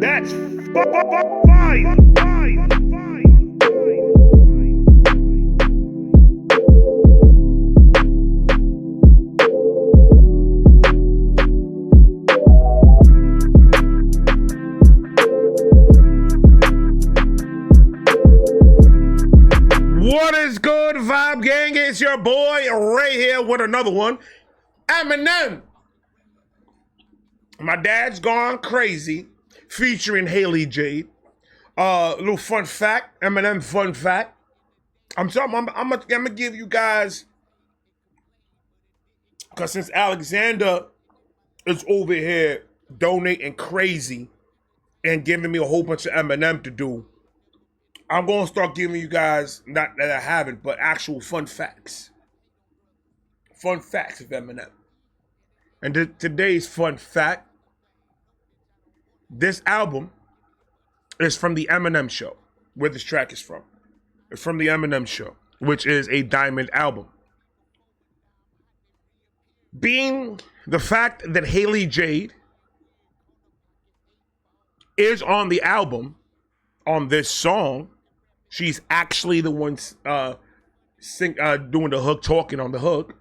That's fire. What is good, Vibe Gang? It's your boy Ray here with another one. Eminem. My Dad's Gone Crazy, featuring Haley Jade. Little fun fact, Eminem fun fact. I'm gonna give you guys, because since Alexander is over here donating crazy and giving me a whole bunch of Eminem to do, I'm going to start giving you guys, not that I haven't, but actual fun facts. Fun facts of Eminem. And today's fun fact, this album is from the Eminem Show, where this track is from. It's from the Eminem Show, which is a diamond album. Being the fact that Haley Jade is on the album, on this song, she's actually the one doing the hook, talking on the hook.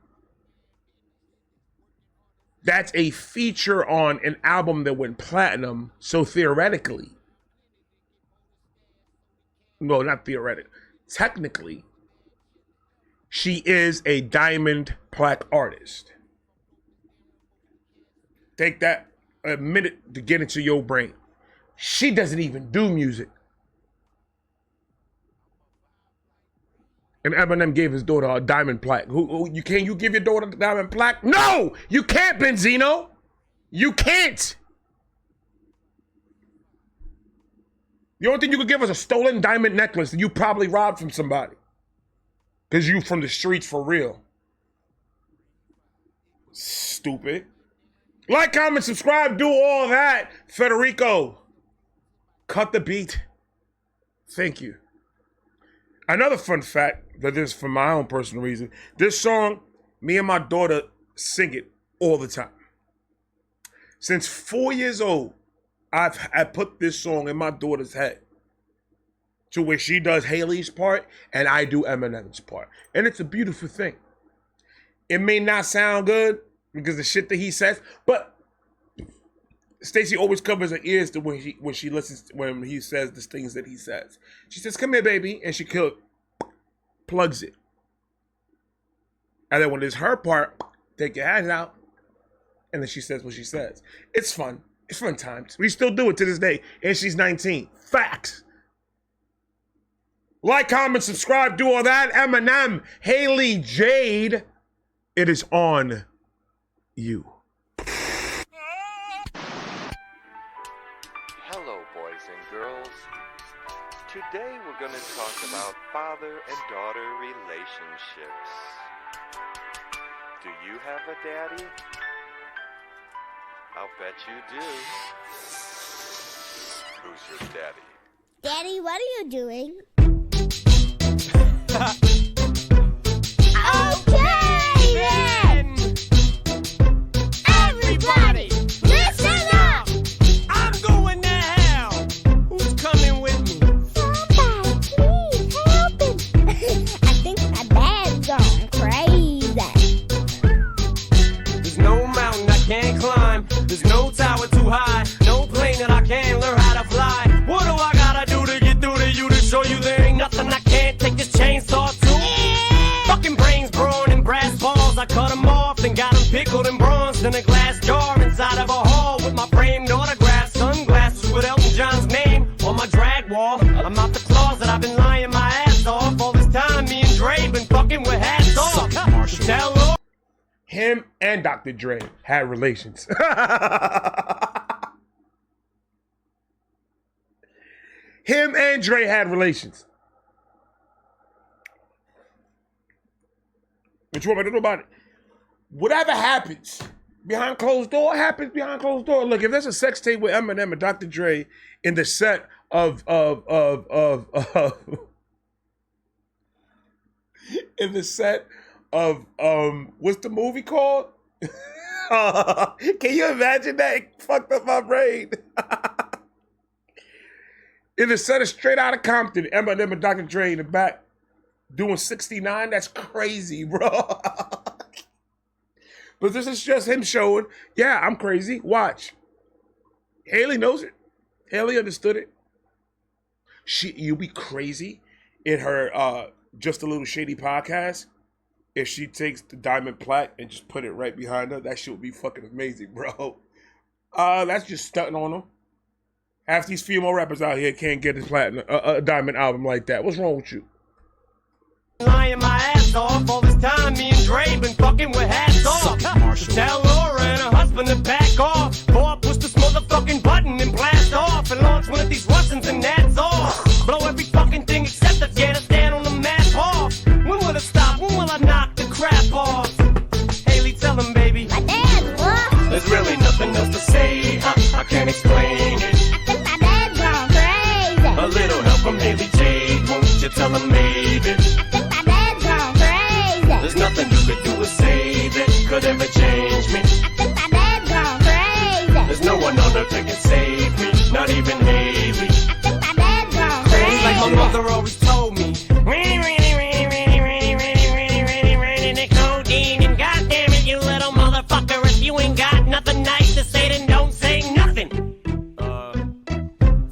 That's a feature on an album that went platinum. So theoretically, no, not theoretically, technically, she is a diamond plaque artist. Take that a minute to get into your brain. She doesn't even do music. And Eminem gave his daughter a diamond plaque. Can you give your daughter a diamond plaque? No, you can't, Benzino. You can't. The only thing you could give us a stolen diamond necklace that you probably robbed from somebody. Because you from the streets for real. Stupid. Like, comment, subscribe, do all that. Federico, cut the beat. Thank you. Another fun fact, that is for my own personal reason, this song, me and my daughter sing it all the time. Since 4 years old, I put this song in my daughter's head to where she does Haley's part and I do Eminem's part. And it's a beautiful thing. It may not sound good because the shit that he says, but Stacey always covers her ears to when she listens when he says the things that he says. She says, "Come here, baby," and she plugs it. And then when it's her part, take your hands out, and then she says what she says. It's fun. It's fun times. We still do it to this day, and she's 19. Facts. Like, comment, subscribe, do all that. Eminem, Haley Jade, it is on you. Hello, boys and girls. Today we're going to talk about father and daughter relationships. Do you have a daddy? I'll bet you do. Who's your daddy? Daddy, what are you doing? Okay then! Everybody, listen up! I'm going to hell. Who's coming with me? Somebody, please help him. I think my dad's gone crazy. There's no mountain I can't climb. There's no tower too high. No plane that I can't learn how to fly. What do I gotta do to get through to you to show you there ain't nothing I can't take this chainsaw to? Fucking brains, brawn, and brass balls. I cut them off and got them pickled and bronzed in a glass jar inside of a hall with my framed autograph. Sunglasses with Elton John's name on my drag wall. I'm out the closet, I've been lying my ass off. All this time, me and Dre been fucking with hats off. Tell Lord. Him and Dr. Dre had relations. Him and Dre had relations. What you want me to do about it? Whatever happens behind closed door happens behind closed door. Look, if there's a sex tape with Eminem and Dr. Dre in the set of in the set of what's the movie called? Can you imagine that? It fucked up my brain. In the set of Straight Outta Compton, Eminem and Dr. Dre in the back doing 69. That's crazy, bro. But this is just him showing, yeah, I'm crazy. Watch. Haley knows it. Haley understood it. You'll be crazy in her Just a Little Shady podcast if she takes the diamond plaque and just put it right behind her. That shit would be fucking amazing, bro. That's just stunting on them. Half these female rappers out here can't get a diamond album like that. What's wrong with you? Lying my ass off all this time, me and Dre been fucking with hats off. So tell Laura and her husband to back off. Go up, push this motherfucking button and blast off and launch one of these Russians and that's off. Blow every fucking thing except Afghanistan on the map off. When will it stop? When will I knock the crap off? Haley, tell him, baby. My dad's what? There's really nothing else to say. I can't explain it. I think my dad's gone crazy. A little help from Haley Jade, won't you tell him maybe? I think my dad's gone crazy. There's nothing you could do to say that could ever change me. I think my dad's gone crazy. There's no one on earth that can save me, not even Haley. I think my dad's gone crazy. It's like my mother always told me. The codeine, and goddamn it, you little motherfucker, if you ain't got nothing nice to say, then don't say nothing.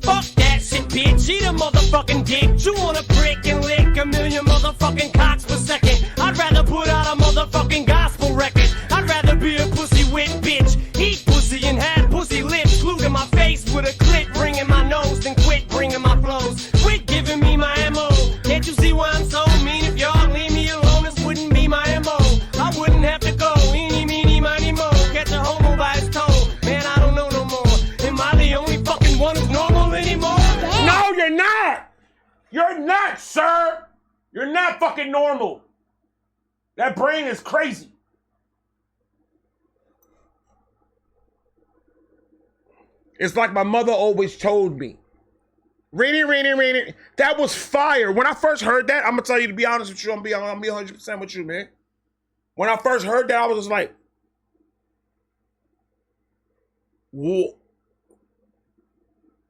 Fuck that shit, bitch. Eat a motherfucking dick. Chew on a prick and lick a million motherfucking cocks per second. I'd rather put out a motherfucking gospel record. I'd rather be a pussy wet bitch. Eat pussy and have pussy lips glued to my face with a clit ringing my nose. Then quit bringing my flows. Quit giving me my MO. Can't you see why I'm so mean? If y'all leave me alone, this wouldn't be my MO. I wouldn't have to go. Eeny, meeny, miny, mo. Catch a homo by his toe. Man, I don't know no more. Am I the only fucking one who's normal anymore? No, you're not. You're not, sir. You're not fucking normal. That brain is crazy. It's like my mother always told me. Rainy. That was fire. When I first heard that, I'm going to tell you, to be honest with you, I'm going to be 100% with you, man. When I first heard that, I was just like,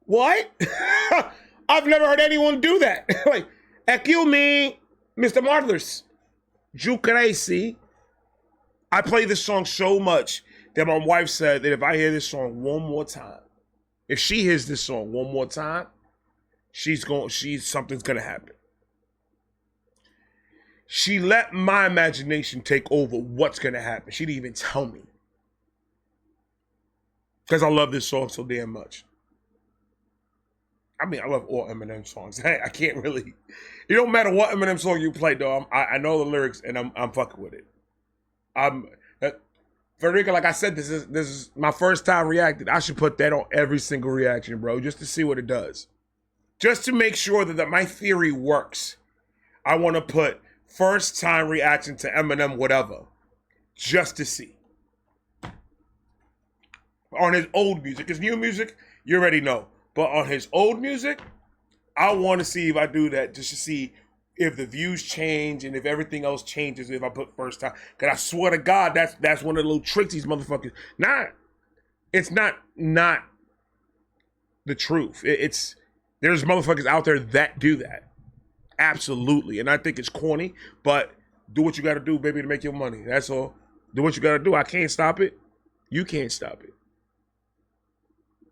what? I've never heard anyone do that. Like, excuse me, Mr. Marvelous. You crazy. I play this song so much that my wife said that if I hear this song one more time, if she hears this song one more time, something's gonna happen. She let my imagination take over what's gonna happen. She didn't even tell me. Because I love this song so damn much. I mean, I love all Eminem songs. I can't really. It don't matter what Eminem song you play, though. I know the lyrics and I'm fucking with it. Federica, like I said, this is my first time reacting. I should put that on every single reaction, bro, just to see what it does. Just to make sure that my theory works. I want to put first time reaction to Eminem, whatever, just to see. On his old music, his new music, you already know. But on his old music, I want to see if I do that just to see if the views change and if everything else changes if I put first time. Because I swear to God, that's one of the little tricks these motherfuckers. It's not the truth. There's motherfuckers out there that do that. Absolutely. And I think it's corny, but do what you got to do, baby, to make your money. That's all. Do what you got to do. I can't stop it. You can't stop it.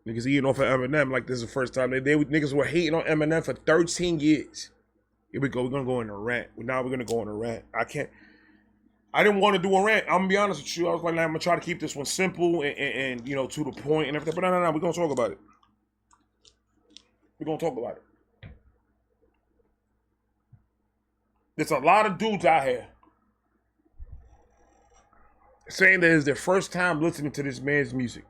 Niggas eating off of Eminem like this is the first time. Niggas were hating on Eminem for 13 years. Here we go. We're going to go in a rant. Now we're going to go in a rant. I didn't want to do a rant. I'm going to be honest with you. I was like, nah, I'm going to try to keep this one simple and you know, to the point and everything. But no. We're going to talk about it. We're going to talk about it. There's a lot of dudes out here saying that it's their first time listening to this man's music.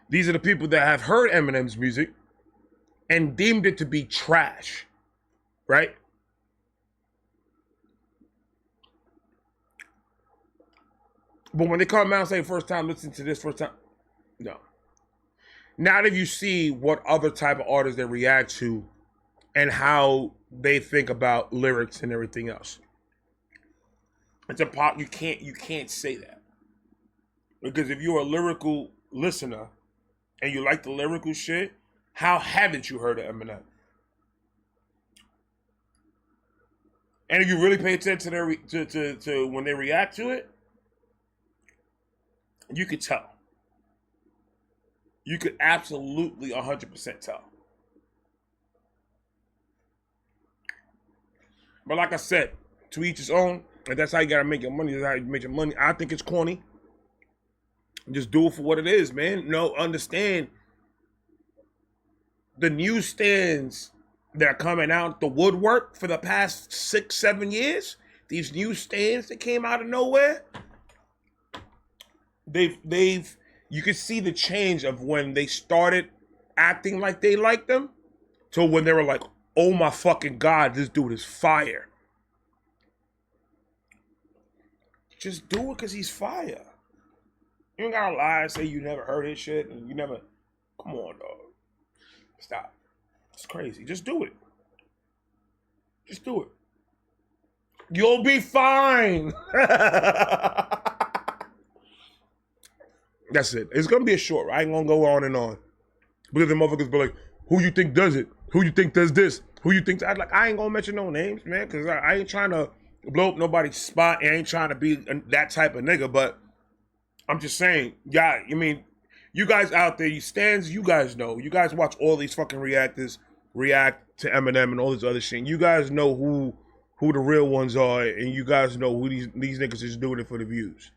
These are the people that have heard Eminem's music and deemed it to be trash, right? But when they come out and say first time listening to this, first time, no. Now that you see what other type of artists they react to and how they think about lyrics and everything else. It's a pop. You can't say that, because if you're a lyrical listener and you like the lyrical shit, how haven't you heard of Eminem? And if you really pay attention to when they react to it, you could tell. You could absolutely 100% tell. But like I said, to each his own, and that's how you gotta make your money. That's how you make your money. I think it's corny. Just do it for what it is, man. No, understand the newsstands that are coming out the woodwork for the past 6-7 years. These newsstands that came out of nowhere. They've you can see the change of when they started acting like they liked them to when they were like, oh my fucking God, this dude is fire. Just do it because he's fire. You ain't gotta lie and say you never heard his shit and you never. Come on, dog. Stop. It's crazy. Just do it. Just do it. You'll be fine. That's it. It's gonna be a short. I ain't gonna go on and on. Because the motherfuckers be like, who you think does it? Who you think does this? Who you think? I ain't gonna mention no names, man, because I ain't trying to blow up nobody's spot. I ain't trying to be that type of nigga, but I'm just saying, yeah, I mean, you guys out there, you stands, you guys know. You guys watch all these fucking reactors react to Eminem and all this other shit. You guys know who the real ones are, and you guys know who these niggas is doing it for the views.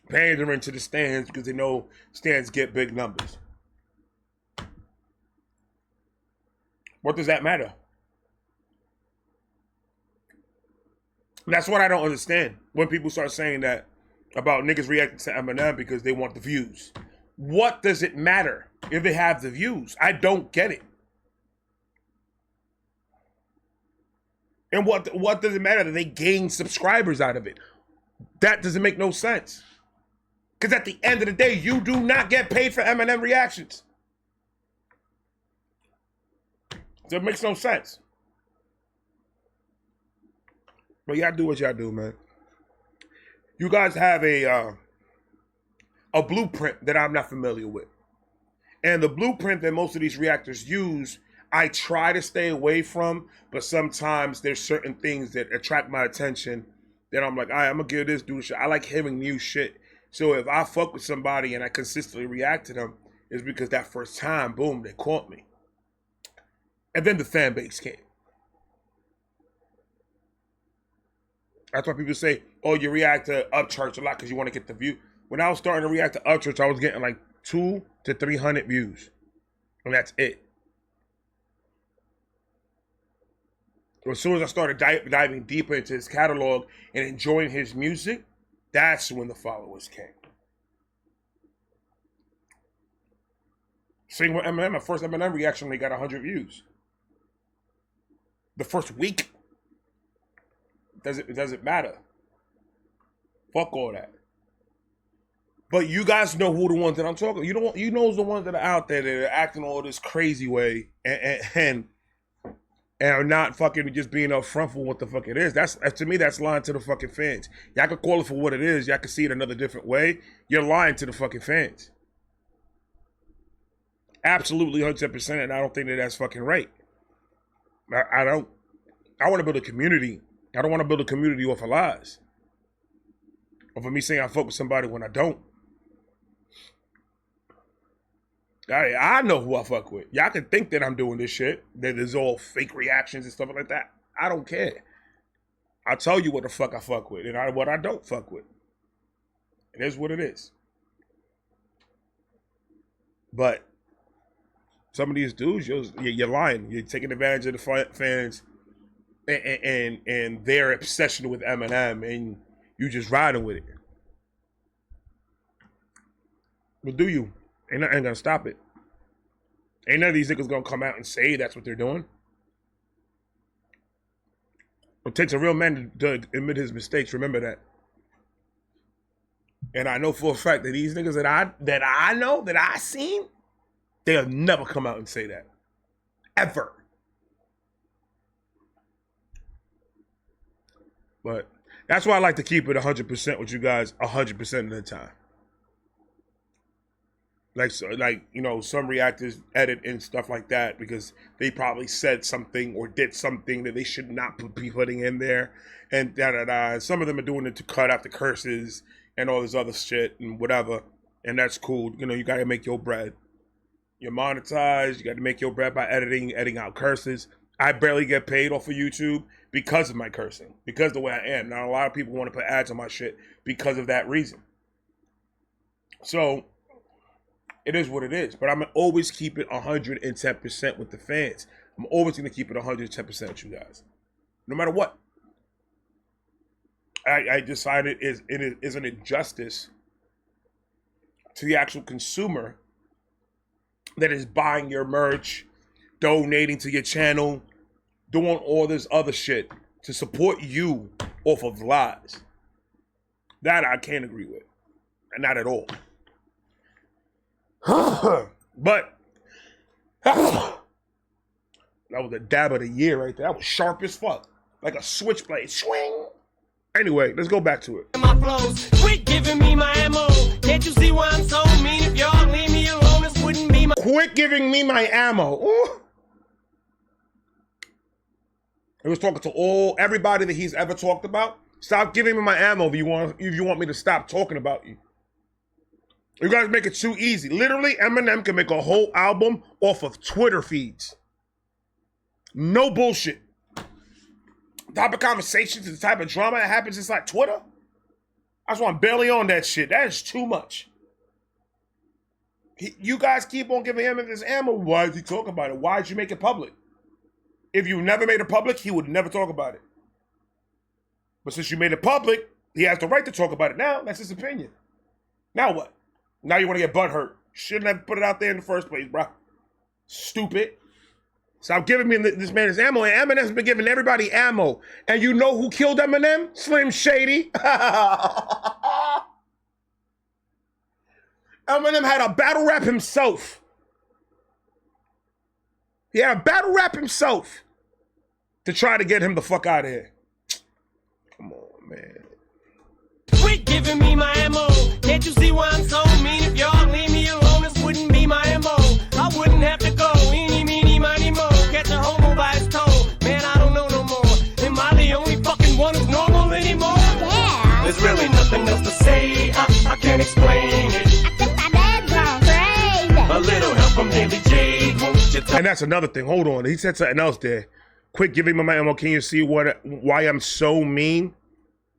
Pandering to the stands because they know stands get big numbers. What does that matter? And that's what I don't understand when people start saying that about niggas reacting to Eminem because they want the views. What does it matter if they have the views? I don't get it. And what does it matter that they gain subscribers out of it? That doesn't make no sense. Because at the end of the day, you do not get paid for Eminem reactions. So it makes no sense. But y'all do what y'all do, man. You guys have a blueprint that I'm not familiar with. And the blueprint that most of these reactors use, I try to stay away from, but sometimes there's certain things that attract my attention that I'm like, all right, I'm going to give this dude a shit. I like hearing new shit. So if I fuck with somebody and I consistently react to them, it's because that first time, boom, they caught me. And then the fan base came. That's why people say, oh, you react to Upchurch a lot because you want to get the view. When I was starting to react to Upchurch, I was getting like 200 to 300 views. And that's it. As soon as I started diving deeper into his catalog and enjoying his music, that's when the followers came. Same with Eminem. My first Eminem reaction only got 100 views. The first week, it doesn't matter. Fuck all that. But you guys know who the ones that I'm talking. You know the ones that are out there that are acting all this crazy way and are not fucking just being upfront for what the fuck it is. That's to me, that's lying to the fucking fans. Y'all can call it for what it is. Y'all can see it another different way. You're lying to the fucking fans. Absolutely 100%, and I don't think that that's fucking right. I don't. I want to build a community. I don't want to build a community off of lies. Or for me saying I fuck with somebody when I don't. I know who I fuck with. Y'all can think that I'm doing this shit, that there's all fake reactions and stuff like that. I don't care. I'll tell you what the fuck I fuck with and what I don't fuck with. It is what it is. But some of these dudes, you're lying. You're taking advantage of the fans and their obsession with Eminem, and you just riding with it. But do you? Ain't nothing gonna stop it. Ain't none of these niggas gonna come out and say that's what they're doing. It takes a real man to admit his mistakes. Remember that. And I know for a fact that these niggas that I know, that I seen, they'll never come out and say that. Ever. But That's why I like to keep it 100% with you guys 100% of the time. Like you know, some reactors edit and stuff like that because they probably said something or did something that they should not be putting in there, and da. Some of them are doing it to cut out the curses and all this other shit and whatever, and that's cool. You know, you got to make your bread. You're monetized. You got to make your bread by editing out curses. I barely get paid off of YouTube because of my cursing, because of the way I am. Now, a lot of people want to put ads on my shit because of that reason. So, it is what it is. But I'm going to always keep it 110% with the fans. I'm always going to keep it 110% with you guys. No matter what. I decided it is an injustice to the actual consumer that is buying your merch, donating to your channel, doing all this other shit to support you off of lies. That I can't agree with. And not at all. But that was a dab of the year right there. That was sharp as fuck. Like a switchblade. Swing. Anyway, let's go back to it. My flows, quit giving me my ammo. Can't you see why I'm so mean? If y'all leave me alone, this wouldn't be my. Quit giving me my ammo. Ooh. He was talking to everybody that he's ever talked about. Stop giving me my ammo if you want me to stop talking about you. You guys make it too easy. Literally, Eminem can make a whole album off of Twitter feeds. No bullshit. The type of conversations, the type of drama that happens inside Twitter. That's why I'm barely on that shit. That is too much. You guys keep on giving him this ammo. Why is he talking about it? Why did you make it public? If you never made it public, he would never talk about it. But since you made it public, he has the right to talk about it now. That's his opinion. Now what? Now you want to get butthurt. Shouldn't have put it out there in the first place, bro. Stupid. Stop giving me this man his ammo. And Eminem's been giving everybody ammo. And you know who killed Eminem? Slim Shady. Eminem had a battle rap himself. He had a battle rap himself to try to get him the fuck out of here. Come on, man. Quit giving me my ammo. Can't you see why I'm so mean? If y'all leave me alone, this wouldn't be my MO. I wouldn't have to go. Eeny, meeny, miny, mo. Catch a homo by his toe. Man, I don't know no more. Am I the only fucking one who's normal anymore? Yeah. There's really nothing else to say. I can't explain it. I think my dad's gone crazy. A little help from Haley Jade. Won't you And that's another thing. Hold on. He said something else there. Quit giving me my ammo. Can you see why I'm so mean?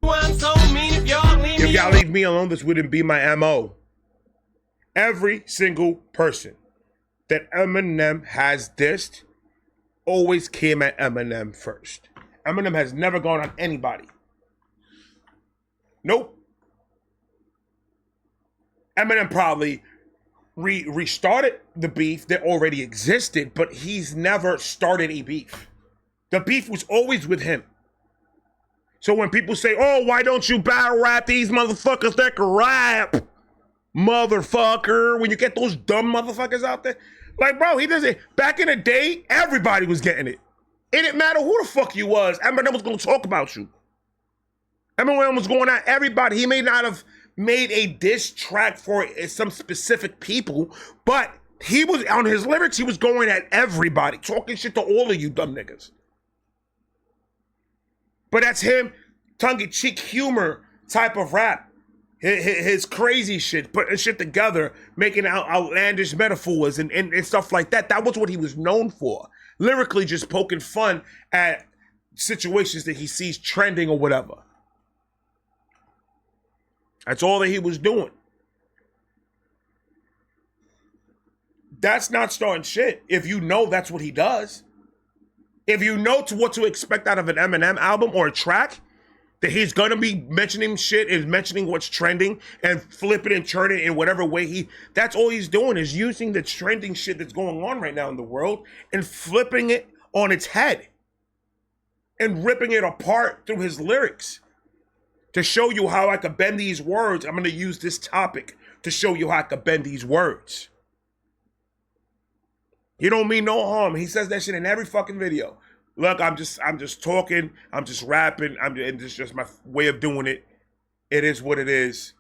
I'm so mean if y'all leave If me y'all leave me alone, this wouldn't be my MO. Every single person that Eminem has dissed always came at Eminem first. Eminem has never gone on anybody. Nope. Eminem probably restarted the beef that already existed, but he's never started a beef. The beef was always with him. So when people say, oh, why don't you battle rap these motherfuckers that can rap? Motherfucker. When you get those dumb motherfuckers out there. Like, bro, he doesn't. Back in the day, everybody was getting it. It didn't matter who the fuck you was. Eminem was going to talk about you. Eminem was going at everybody. He may not have made a diss track for some specific people, but he was, on his lyrics, he was going at everybody. Talking shit to all of you dumb niggas. But that's him, tongue-in-cheek humor type of rap. His crazy shit, putting shit together, making outlandish metaphors and stuff like that. That was what he was known for. Lyrically, just poking fun at situations that he sees trending or whatever. That's all that he was doing. That's not starting shit if you know that's what he does. If you know what to expect out of an Eminem album or a track, that he's gonna be mentioning shit and mentioning what's trending and flipping and turning in whatever way that's all he's doing is using the trending shit that's going on right now in the world and flipping it on its head and ripping it apart through his lyrics to show you how I could bend these words. I'm gonna use this topic to show you how I could bend these words. He don't mean no harm. He says that shit in every fucking video. look, I'm just talking, I'm just rapping, and it's just my way of doing it. It is what it is.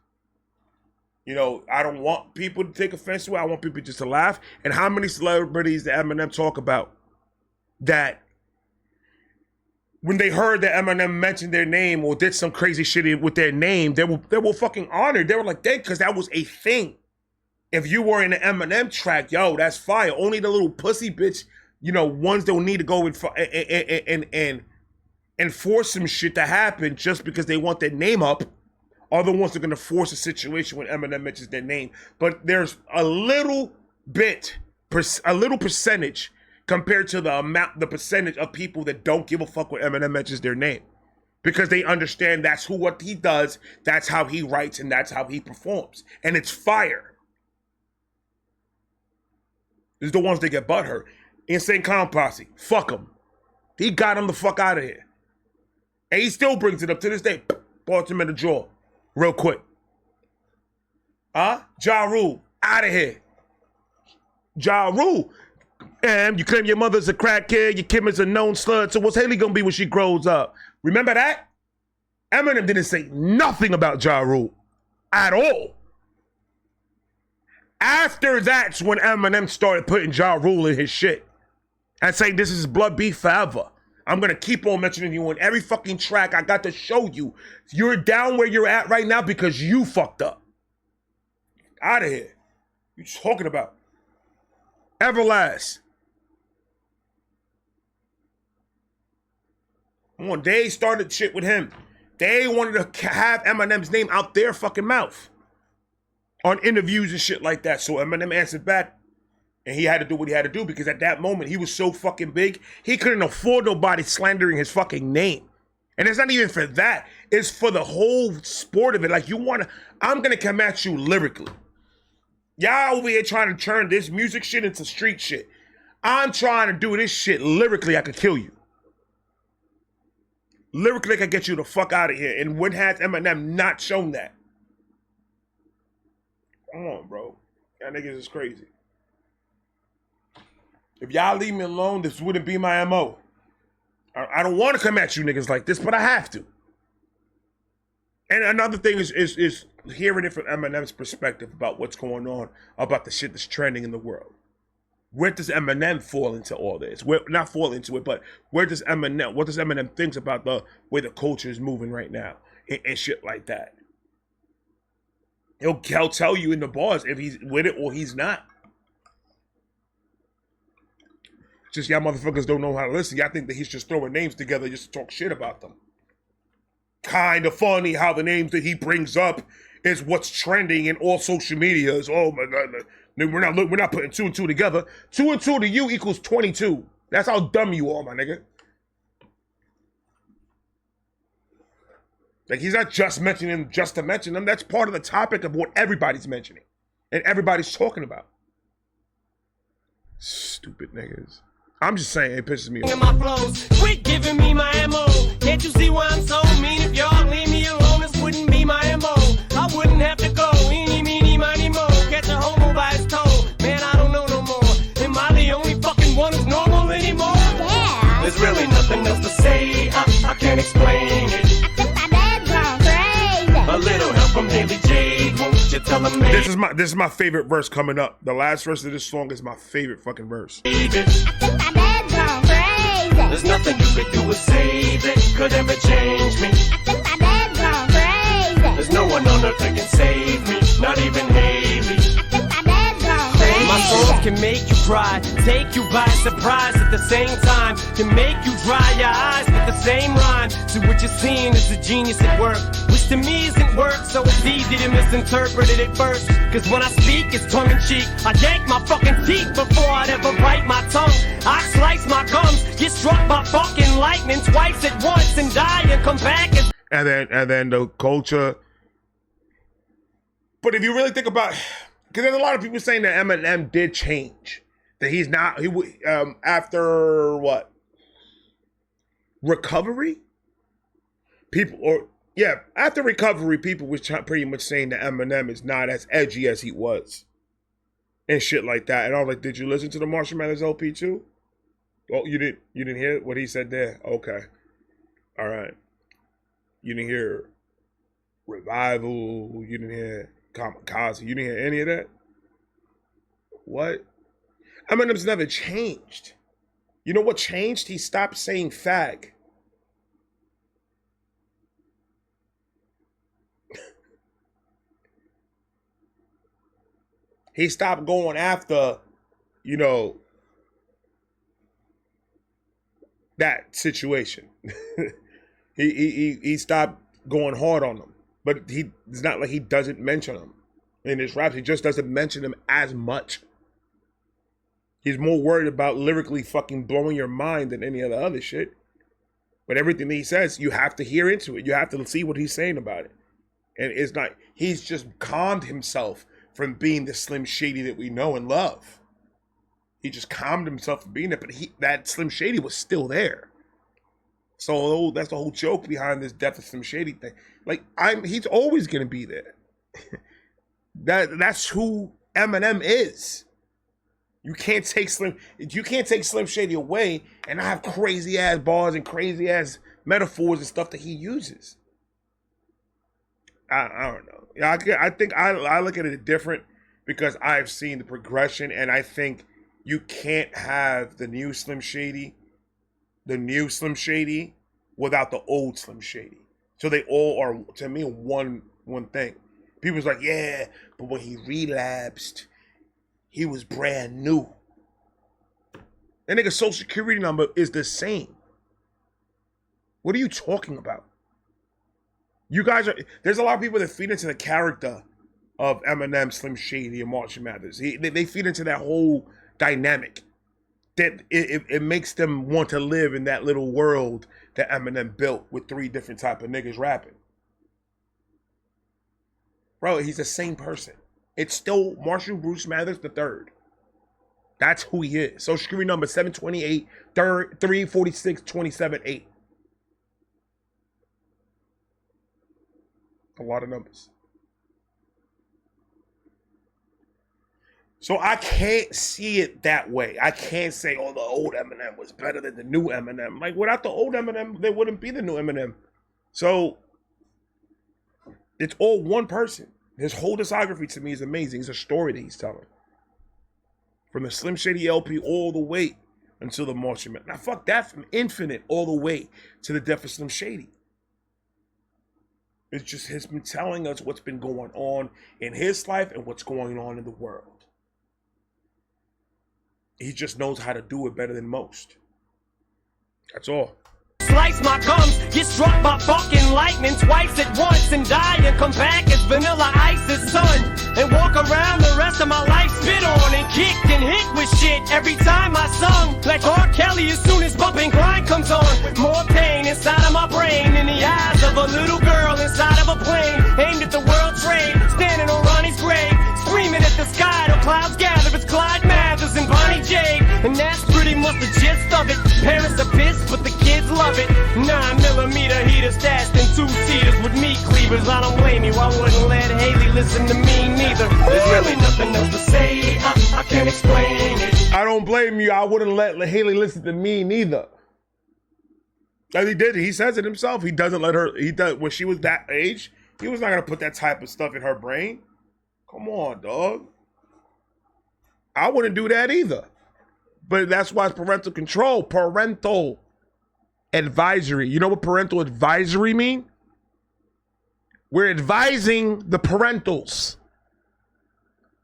You know, I don't want people to take offense to it. I want people just to laugh. And how many celebrities that Eminem talk about that when they heard that Eminem mentioned their name or did some crazy shit with their name, they were fucking honored. They were like, dang, because that was a thing. If you were in an Eminem track, yo, that's fire. Only the little pussy bitch, you know, ones that will need to go and force some shit to happen just because they want their name up are the ones that are going to force a situation when Eminem mentions their name. But there's a little percentage compared to the percentage of people that don't give a fuck when Eminem mentions their name. Because they understand that's what he does, that's how he writes, and that's how he performs. And it's fire. These are the ones that get butthurt. Insane Clown Posse, fuck him. He got him the fuck out of here. And he still brings it up to this day. Bought him in the jaw. Real quick. Ja Rule, out of here. Ja Rule. And you claim your mother's a crackhead, your Kim is a known slut, so what's Haley gonna be when she grows up? Remember that? Eminem didn't say nothing about Ja Rule. At all. After that's when Eminem started putting Ja Rule in his shit. And saying this is blood beef forever. I'm going to keep on mentioning you on every fucking track. I got to show you. You're down where you're at right now because you fucked up. Out of here. You talking about? Everlast. Come on, they started shit with him. They wanted to have Eminem's name out their fucking mouth. On interviews and shit like that. So Eminem answered back. And he had to do what he had to do because at that moment, he was so fucking big, he couldn't afford nobody slandering his fucking name. And it's not even for that. It's for the whole sport of it. Like, I'm going to come at you lyrically. Y'all over here trying to turn this music shit into street shit. I'm trying to do this shit lyrically. I could kill you. Lyrically, I could get you the fuck out of here. And when has Eminem not shown that? Come on, bro. Y'all niggas is crazy. If y'all leave me alone, this wouldn't be my MO. I don't want to come at you niggas like this, but I have to. And another thing is hearing it from Eminem's perspective about what's going on, about the shit that's trending in the world. Where does Eminem fall into all this? Not fall into it, but what does Eminem think about the way the culture is moving right now and shit like that? He'll tell you in the bars if he's with it or he's not. Just y'all motherfuckers don't know how to listen. Y'all think that he's just throwing names together just to talk shit about them. Kind of funny how the names that he brings up is what's trending in all social medias. Oh my God. We're not putting 2 and 2 together. 2 and 2 to you equals 22. That's how dumb you are, my nigga. Like, he's not just mentioning them just to mention them. That's part of the topic of what everybody's mentioning. And everybody's talking about. Stupid niggas. I'm just saying, it pisses me off. My flows, quit giving me my MO. Can't you see why I'm so mean? If y'all leave me alone, this wouldn't be my MO. I wouldn't have to go. Eeny, meeny, miny, mo. Catch a homo by his toe. Man, I don't know no more. Am I the only fucking one who's normal anymore? Yeah. There's really nothing else to say. I can't explain it. I think my dad's gone crazy. A little help from Haley Jade. Won't you tell him, This is my favorite verse coming up. The last verse of this song is my favorite fucking verse. I think my dad's gone crazy. There's nothing you could do or say that could ever change me. I think my dad's gone crazy. There's no one on earth that can save me, not even Haley. I think my dad's gone crazy. My songs can make you cry, take you by surprise at the same time, can make you dry your eyes with the same rhyme. So what you're seeing is a genius at work, which to me isn't work, so it's easy to misinterpret it at first. Cause when I speak, it's tongue-in-cheek. I yank my fucking teeth before I'd ever bite my tongue. I slice my gums, get struck by fucking lightning twice at once and die and come back And then the culture. But if you really think about, because there's a lot of people saying that Eminem did change, that he's not. After what? Recovery. After recovery, people was pretty much saying that Eminem is not as edgy as he was, and shit like that. And I was like, did you listen to the Marshall Mathers LP too? Oh, you didn't hear what he said there? Okay. All right. You didn't hear revival. You didn't hear kamikaze. You didn't hear any of that? What? Eminem's never changed. You know what changed? He stopped saying fag. He stopped going after, you know, that situation. he stopped going hard on them. But it's not like he doesn't mention them in his raps. He just doesn't mention them as much. He's more worried about lyrically fucking blowing your mind than any other shit. But everything that he says, you have to hear into it. You have to see what he's saying about it. And it's not, he's just calmed himself from being the Slim Shady that we know and love. He just calmed himself from being there, but that Slim Shady was still there. So that's the whole joke behind this Death of Slim Shady thing. Like, he's always gonna be there. That's who Eminem is. You can't take Slim Shady away and have crazy ass bars and crazy ass metaphors and stuff that he uses. I don't know. I think I look at it different because I've seen the progression, and I think you can't have the new Slim Shady without the old Slim Shady. So they all are, to me, one thing. People's like, yeah, but when he relapsed, he was brand new. That nigga's social security number is the same. What are you talking about? You guys there's a lot of people that feed into the character of Eminem, Slim Shady, and Marshall Mathers. They feed into that whole dynamic. That it makes them want to live in that little world that Eminem built with 3 different type of niggas rapping. Bro, he's the same person. It's still Marshall Bruce Mathers III. That's who he is. Social security number 728 346 278. A lot of numbers. So I can't see it that way. I can't say, oh, the old Eminem was better than the new Eminem. Like, without the old Eminem, there wouldn't be the new Eminem. So it's all one person. His whole discography to me is amazing. It's a story that he's telling. From the Slim Shady LP all the way until the Marshall Mathers. Now, fuck that, from Infinite all the way to the Death of Slim Shady. It's just he's been telling us what's been going on in his life and what's going on in the world. He just knows how to do it better than most. That's all. Slice my gums, get struck by fucking lightning twice at once and die and come back as Vanilla Ice's son and walk around the rest of my life spit on and kicked and hit with shit every time I sung like R. Kelly as soon as bumping grind comes on. More pain inside of my brain in the eyes of a little girl inside of a plane aimed at the World Trade, standing on Ronnie's grave, screaming at the sky till clouds gather. It's Clyde Mathers and Bonnie J, and that's pretty much the gist of it. Parents are pissed, but the kids love it. 9mm heater stashed in 2-seaters with meat cleavers. I don't blame you, I wouldn't let Haley listen to me neither. There's really nothing else to say, I can't explain it. I don't blame you, I wouldn't let Haley listen to me neither. As he did, he says it himself. He doesn't let her, when she was that age, he was not gonna put that type of stuff in her brain. Come on, dog. I wouldn't do that either. But that's why it's parental control, parental advisory. You know what parental advisory mean? We're advising the parentals.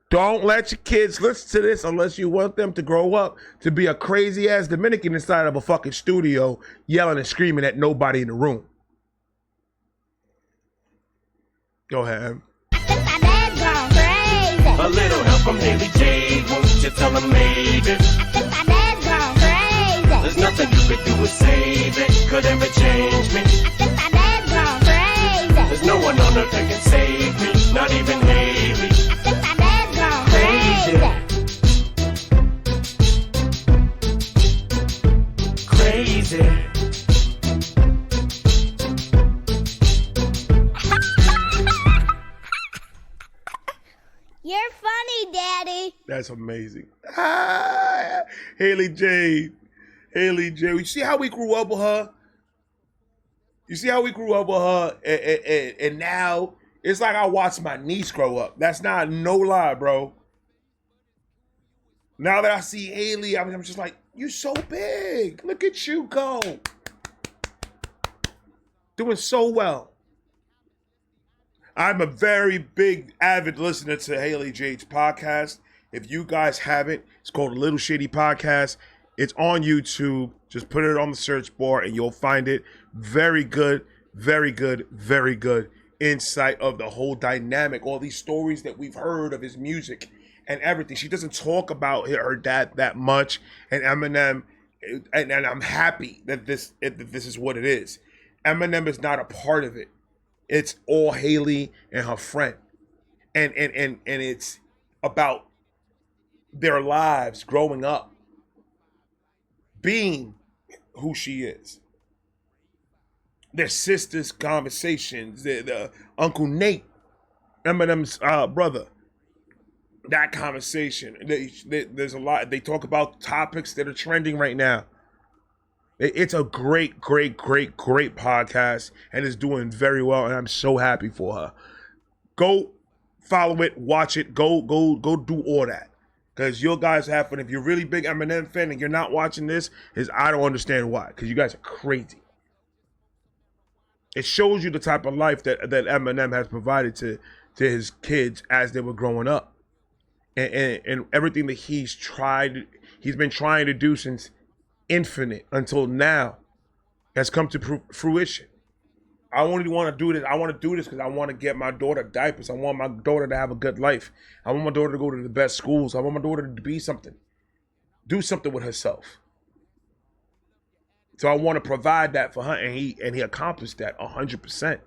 Don't let your kids listen to this unless you want them to grow up to be a crazy ass Dominican inside of a fucking studio yelling and screaming at nobody in the room. Go ahead. I think my dad's gone crazy. A little help from Haley J, won't you tell him maybe? I think my dad's gone crazy. There's nothing you could do to save it, could ever change me. I think my dad's gone crazy. There's no one on earth that can save me, not even Haley. I think my dad's gone crazy. Crazy. You're funny, Daddy. That's amazing. Haley J. Haley J. You see how we grew up with her? You see how we grew up with her, and now it's like I watched my niece grow up. That's not no lie, bro. Now that I see Haley, I'm just like, you so big. Look at you go. Doing so well. I'm a very big, avid listener to Haley J's podcast. If you guys haven't, it's called Little Shitty Podcast. It's on YouTube. Just put it on the search bar and you'll find it. Very good, very good, very good insight of the whole dynamic, all these stories that we've heard of his music and everything. She doesn't talk about her dad that much, and Eminem, and I'm happy that this is what it is. Eminem is not a part of it. It's all Haley and her friend, and it's about their lives growing up, being who she is. Their sisters' conversations, the Uncle Nate, Eminem's brother. That conversation. There's a lot. They talk about topics that are trending right now. It's a great podcast, and it's doing very well, and I'm so happy for her. Go follow it, watch it, go do all that. Because you guys have fun. If you're a really big Eminem fan and you're not watching this, I don't understand why. Because you guys are crazy. It shows you the type of life that Eminem has provided to his kids as they were growing up. And everything that he's been trying to do since Infinite until now has come to fruition. I only want to do this. I want to do this because I want to get my daughter diapers. I want my daughter to have a good life. I want my daughter to go to the best schools. I want my daughter to be something. Do something with herself. So I want to provide that for her, and he accomplished that 100%.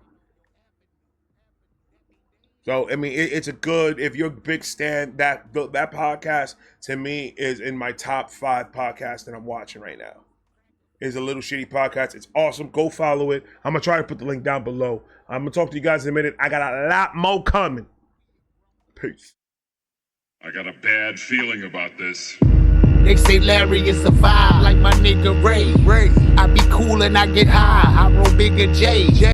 So, I mean, it's a good, if you're a big stan, that podcast, to me, is in my top 5 podcasts that I'm watching right now. It's a Little Shitty Podcast. It's awesome. Go follow it. I'm going to try to put the link down below. I'm going to talk to you guys in a minute. I got a lot more coming. Peace. I got a bad feeling about this. They say Larry is a vibe, like my nigga Ray. I be cool and I get high. I roll bigger J.